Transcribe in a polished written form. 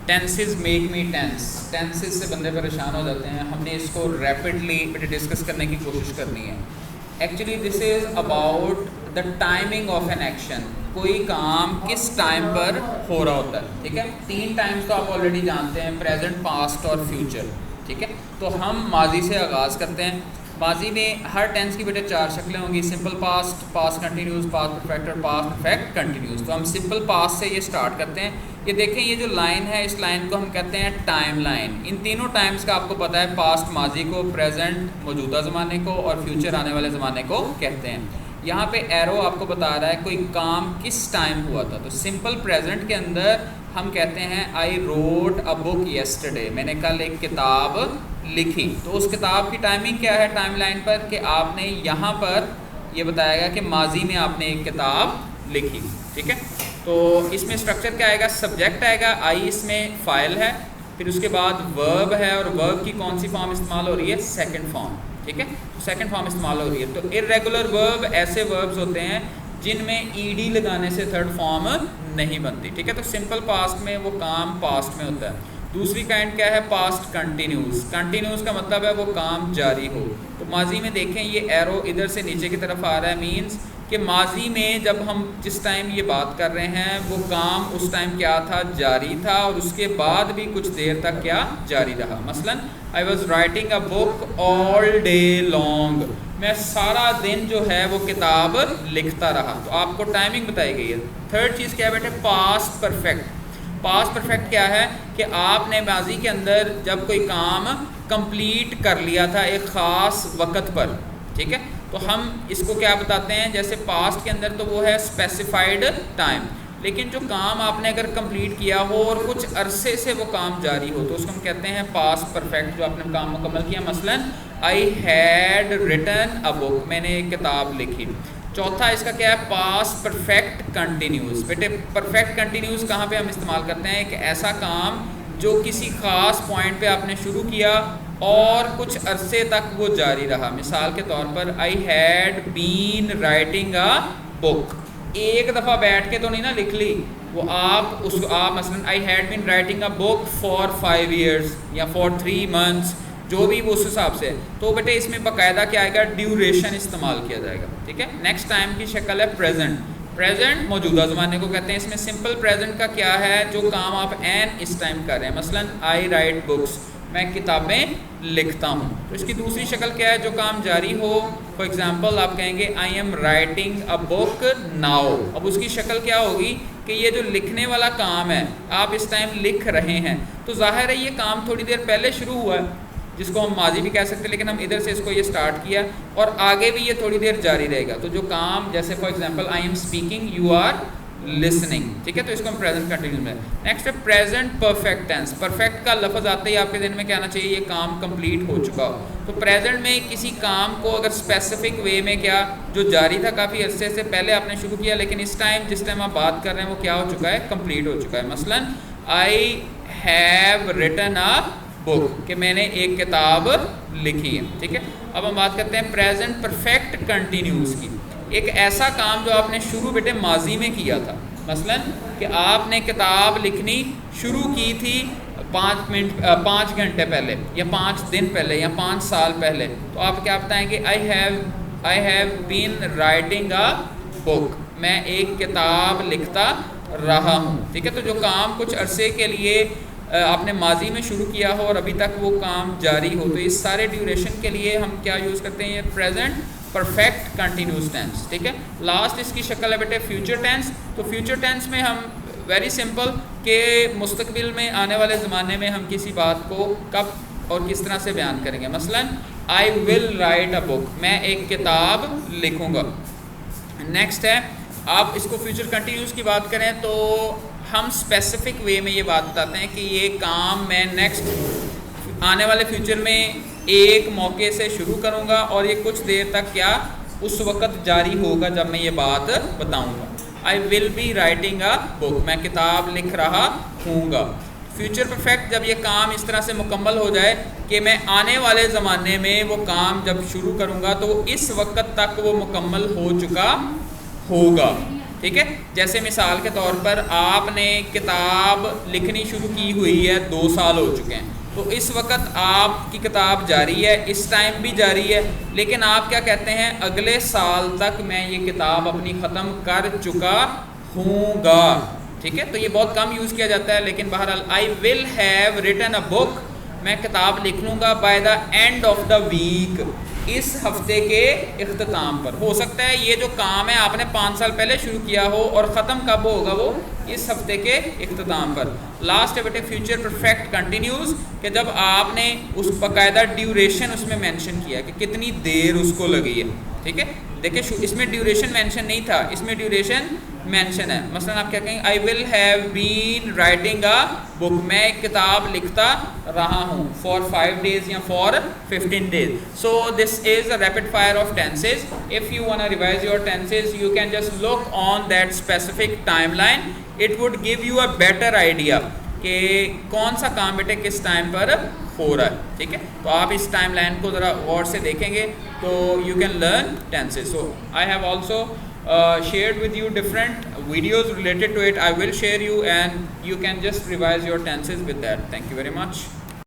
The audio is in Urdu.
ٹینسز میک می ٹینسز سے بندے پریشان ہو جاتے ہیں. ہم نے اس کو ریپڈلی ڈسکس کرنے کی کوشش کرنی ہے. Actually this is about the timing of an action. کوئی کام کس ٹائم پر ہو رہا ہوتا ہے. ٹھیک ہے, 3 ٹائمز تو آپ آلریڈی جانتے ہیں, پریزنٹ, پاسٹ اور فیوچر. ٹھیک ہے, تو ہم ماضی سے آغاز کرتے ہیں. ماضی میں ہر ٹینس کی بیٹے 4 شکلیں ہوں گی, simple past, past continuous, past perfect اور پاسٹ پرفیکٹ کنٹینیوس. تو ہم سمپل پاسٹ سے یہ سٹارٹ کرتے ہیں. یہ دیکھیں, یہ جو لائن ہے اس لائن کو ہم کہتے ہیں ٹائم لائن. ان تینوں ٹائمز کا آپ کو پتہ ہے, پاسٹ ماضی کو, پریزنٹ موجودہ زمانے کو اور فیوچر آنے والے زمانے کو کہتے ہیں. یہاں پہ ایرو آپ کو بتا رہا ہے کوئی کام کس ٹائم ہوا تھا. تو سمپل پریزنٹ کے اندر ہم کہتے ہیں I wrote a book yesterday, میں نے کل ایک کتاب لکھی. تو اس کتاب کی ٹائمنگ کیا ہے ٹائم لائن پر, کہ آپ نے یہاں پر یہ بتایا گا کہ ماضی میں آپ نے ایک کتاب لکھی. ٹھیک ہے, تو اس میں اسٹرکچر کیا آئے گا, سبجیکٹ آئے گا, آئی اس میں فائل ہے, پھر اس کے بعد ورب ہے, اور ورب کی کون سی فارم استعمال ہو رہی ہے, سیکنڈ فارم. ٹھیک ہے, سیکنڈ فارم استعمال ہو رہی ہے. تو ارریگولر ورب ایسے وربز ہوتے ہیں جن میں ای ڈی لگانے سے تھرڈ فارم نہیں بنتی. ٹھیک ہے, تو سمپل پاسٹ میں وہ کام پاسٹ میں ہوتا ہے. دوسری کائنڈ کیا ہے, پاسٹ کنٹینیوس. کنٹینیوس کا مطلب ہے وہ کام جاری ہو. تو ماضی میں دیکھیں یہ ایرو ادھر سے نیچے کی طرف آ رہا ہے, مینز کہ ماضی میں جب ہم جس ٹائم یہ بات کر رہے ہیں وہ کام اس ٹائم کیا تھا, جاری تھا, اور اس کے بعد بھی کچھ دیر تک کیا جاری رہا. مثلاً I was writing a book all day long, میں سارا دن جو ہے وہ کتاب لکھتا رہا. تو آپ کو ٹائمنگ بتائی گئی ہے. تھرڈ چیز کیا ہے بیٹے, پاسٹ پرفیکٹ. پاسٹ پرفیکٹ کیا ہے کہ آپ نے ماضی کے اندر جب کوئی کام کمپلیٹ کر لیا تھا ایک خاص وقت پر. ٹھیک ہے, تو ہم اس کو کیا بتاتے ہیں, جیسے پاسٹ کے اندر تو وہ ہے اسپیسیفائڈ ٹائم, لیکن جو کام آپ نے اگر کمپلیٹ کیا ہو اور کچھ عرصے سے وہ کام جاری ہو تو اس کو ہم کہتے ہیں پاسٹ پرفیکٹ, جو آپ نے کام مکمل کیا. مثلاً آئی ہیڈ ریٹن اے بک, میں نے ایک کتاب لکھی. چوتھا اس کا کیا ہے, پاسٹ پرفیکٹ کنٹینیوس. بیٹے پرفیکٹ کنٹینیوس کہاں پہ ہم استعمال کرتے ہیں, کہ ایسا کام جو کسی خاص پوائنٹ پہ آپ نے شروع کیا اور کچھ عرصے تک وہ جاری رہا. مثال کے طور پر I had been writing a بک, ایک دفعہ بیٹھ کے تو نہیں نا لکھ لی وہ, آپ مثلاً I had been writing a book for 5 years یا فار 3 منتھس, جو بھی وہ اس حساب سے. تو بیٹے اس میں باقاعدہ کیا آئے گا, ڈیوریشن استعمال کیا جائے گا. ٹھیک ہے, نیکسٹ ٹائم کی شکل ہے پریزنٹ. پریزنٹ موجودہ زمانے کو کہتے ہیں. اس میں سمپل پریزنٹ کا کیا ہے, جو کام آپ اس ٹائم کر رہے ہیں. مثلاً آئی رائٹ بکس, میں کتابیں لکھتا ہوں. تو اس کی دوسری شکل کیا ہے, جو کام جاری ہو. فار ایگزامپل آپ کہیں گے I am writing a book now. اب اس کی شکل کیا ہوگی کہ یہ جو لکھنے والا کام ہے آپ اس ٹائم لکھ رہے ہیں, تو ظاہر ہے یہ کام تھوڑی دیر پہلے شروع ہوا ہے, جس کو ہم ماضی بھی کہہ سکتے ہیں, لیکن ہم ادھر سے اس کو یہ سٹارٹ کیا اور آگے بھی یہ تھوڑی دیر جاری رہے گا. تو جو کام جیسے for example I am speaking, you are listening. ٹھیک ہے, تو اس کو ہم پریزنٹ کنٹینیوس میں. نیکسٹ ہے پریزنٹ پرفیکٹ ٹینس. پرفیکٹ کا لفظ آتے ہی آپ کے ذہن میں کیا آنا چاہیے, یہ کام کمپلیٹ ہو چکا ہو. تو پریزنٹ میں کسی کام کو اگر اسپیسیفک وے میں کیا, جو جاری تھا کافی عرصے سے پہلے آپ نے شروع کیا, لیکن اس ٹائم جس ٹائم آپ بات کر رہے ہیں وہ کیا ہو چکا ہے, کمپلیٹ ہو چکا ہے. مثلاً آئی ہیو ریٹن اے بک, کہ میں نے ایک کتاب لکھی ہے. ٹھیک ہے, اب ہم بات کرتے ہیں پریزنٹ پرفیکٹ کنٹینیوس کی. ایک ایسا کام جو آپ نے شروع بیٹے ماضی میں کیا تھا. مثلاً کہ آپ نے کتاب لکھنی شروع کی تھی 5 گھنٹے پہلے یا 5 دن پہلے یا 5 سال پہلے, تو آپ کیا بتائیں گے, I have been writing a بک, میں ایک کتاب لکھتا رہا ہوں. ٹھیک ہے, تو جو کام کچھ عرصے کے لیے آپ نے ماضی میں شروع کیا ہو اور ابھی تک وہ کام جاری ہو, تو اس سارے ڈیوریشن کے لیے ہم کیا یوز کرتے ہیں, یہ پریزنٹ پرفیکٹ کنٹینیوس ٹینس. ٹھیک ہے, لاسٹ اس کی شکل ہے بیٹے فیوچر ٹینس. تو فیوچر ٹینس میں ہم ویری سمپل کہ مستقبل میں آنے والے زمانے میں ہم کسی بات کو کب اور کس طرح سے بیان کریں گے. مثلاً آئی ول رائٹ اے بک, میں ایک کتاب لکھوں گا. نیکسٹ ہے, آپ اس کو فیوچر کنٹینیوس کی بات کریں تو ہم اسپیسیفک وے میں یہ بات بتاتے ہیں کہ یہ کام میں نیکسٹ آنے والے فیوچر میں ایک موقع سے شروع کروں گا اور یہ کچھ دیر تک کیا اس وقت جاری ہوگا جب میں یہ بات بتاؤں گا. آئی ول بی رائٹنگ اے بک, میں کتاب لکھ رہا ہوں گا. فیوچر پرفیکٹ جب یہ کام اس طرح سے مکمل ہو جائے کہ میں آنے والے زمانے میں وہ کام جب شروع کروں گا تو اس وقت تک وہ مکمل ہو چکا ہوگا. ٹھیک ہے. جیسے مثال کے طور پر آپ نے کتاب لکھنی شروع کی ہوئی ہے 2 سال ہو چکے ہیں, تو اس وقت آپ کی کتاب جاری ہے, اس ٹائم بھی جاری ہے, لیکن آپ کیا کہتے ہیں اگلے سال تک میں یہ کتاب اپنی ختم کر چکا ہوں گا. ٹھیک ہے, تو یہ بہت کم یوز کیا جاتا ہے, لیکن بہرحال آئی ول ہیو ریٹن اے بک, میں کتاب لکھ لوں گا by the end of the week, اس ہفتے کے اختتام پر. ہو سکتا ہے یہ جو کام ہے آپ نے 5 سال پہلے شروع کیا ہو اور ختم کب ہوگا وہ اس ہفتے کے اختتام پر. لاسٹ بیٹے فیوچر پرفیکٹ کنٹینیوز, کہ جب آپ نے اس باقاعدہ ڈیوریشن اس میں مینشن کیا کہ کتنی دیر اس کو لگی ہے. ٹھیک ہے, دیکھیں اس میں ڈیوریشن مینشن نہیں تھا, اس میں ڈیوریشن مینشن ہے. مثلا آپ کیا کہیں آئی will have been writing a بک, میں ایک کتاب لکھتا رہا ہوں فار 5 days یا for 15 days. So this is a rapid fire of tenses. If you want to revise your tenses you can just look on that specific timeline, it would give you a better idea کہ کون سا کام بیٹے کس ٹائم پر ہو رہا ہے. ٹھیک ہے, تو آپ اس ٹائم لائن کو ذرا غور سے دیکھیں گے تو you can learn tenses. So I have also shared with you different videos related to it. I will share you and you can just revise your tenses with that. Thank you very much.